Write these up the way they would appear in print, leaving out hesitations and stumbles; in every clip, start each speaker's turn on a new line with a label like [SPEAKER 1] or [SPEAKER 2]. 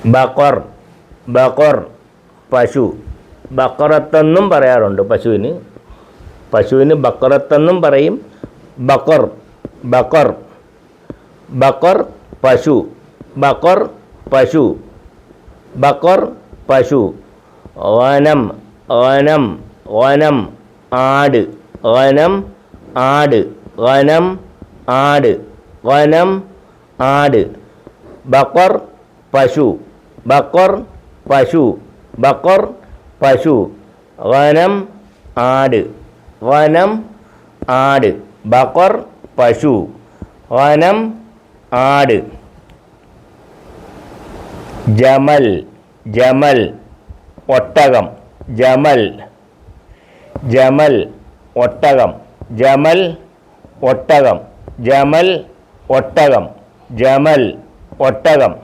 [SPEAKER 1] ബഖർ ബഖർ പശു. ബക്കറത്തെന്നും പറയാറുണ്ട് പശുവിന്. പശുവിന് ബക്കറത്തെന്നും പറയും. ബക്കർ ബക്കർ ബക്കർ പശു. ബക്കർ പശു. ബക്കർ പശു. ഗനം ഗനം ഗനം ആട്. ഗനം ആട്. ഗനം ആട്. ഗനം ആട്. ബക്കർ പശു. ബക്കർ പശു. ബക്കർ പശു. ഗനം ആട്. ഗനം ആട്. ബക്കർ പശു. ഗനം ആട്. ജമൽ ജമൽ ഒട്ടകം. ജമൽ ജമൽ ഒട്ടകം. ജമൽ ഒട്ടകം. ജമൽ ഒട്ടകം. ജമൽ ഒട്ടകം.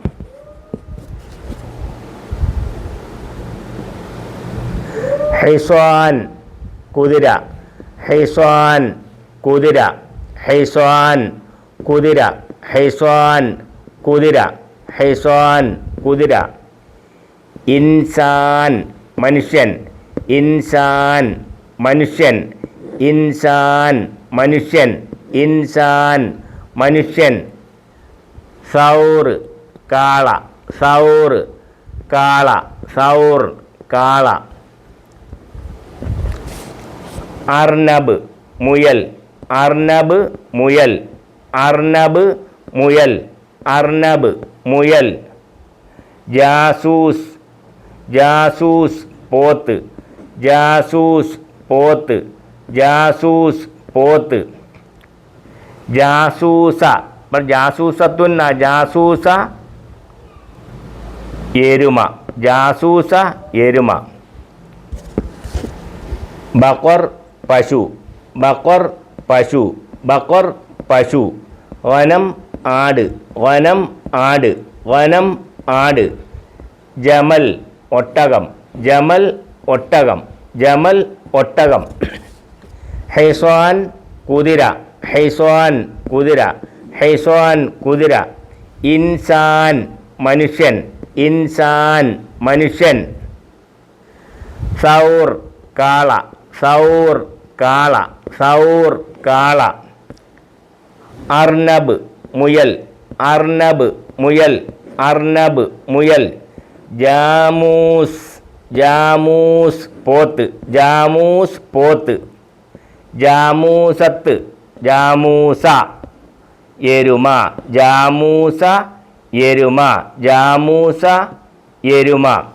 [SPEAKER 1] ഹിസ്വാൻ കുതിര. ഹിസ്വാൻ കുതിര. ഹിസ്വാൻ കുതിര. ഹിസ്വാൻ കുതിര. ഹിസ്വാൻ കുതിര. ഇൻസാൻ മനുഷ്യൻ. ഇൻസാൻ മനുഷ്യൻ. ഇൻസാൻ മനുഷ്യൻ. ഇൻസാൻ മനുഷ്യൻ. സൗർ കാള. സൗർ കാള. സൗർ കാള. അർണബ് മുയൽ. അർണബ് മുയൽ. അർണബ് മുയൽ. അർണബ് മുയൽ. ജാസൂസ് ജാസൂസ് പോത്ത്. ജാസൂസ് പോത്ത്. ജാസൂസ് പോത്ത്. ജാസൂസ ജാസൂസത്തുന്ന ജാസൂസ എരുമ. ജാസൂസ എരുമ. ബക്കർ പശു. ബക്കർ പശു. ബക്കർ പശു. ഗനം ആട്. ഗനം ആട്. ഗനം ആട്. ജമൽ ഒട്ടകം. ജമൽ ഒട്ടകം. ജമൽ ഒട്ടകം. ഹിസ്വാൻ കുതിര. ഹിസ്വാൻ കുതിര. ഹിസ്വാൻ കുതിര. ഇൻസാൻ മനുഷ്യൻ. ഇൻസാൻ മനുഷ്യൻ. സൗർ കാള. സൗർ കാള. സൗർ കാള. അർണബ് മുയൽ. അർണബ് മുയൽ. അർണബ് മുയൽ. ജാമൂസ് ജാമൂസ് പോത്ത്. ജാമൂസ് പോത്ത്. ജാമൂസത്ത് ജാമൂസ എരുമ. ജാമൂസ എരുമ. ജാമൂസ എരുമ.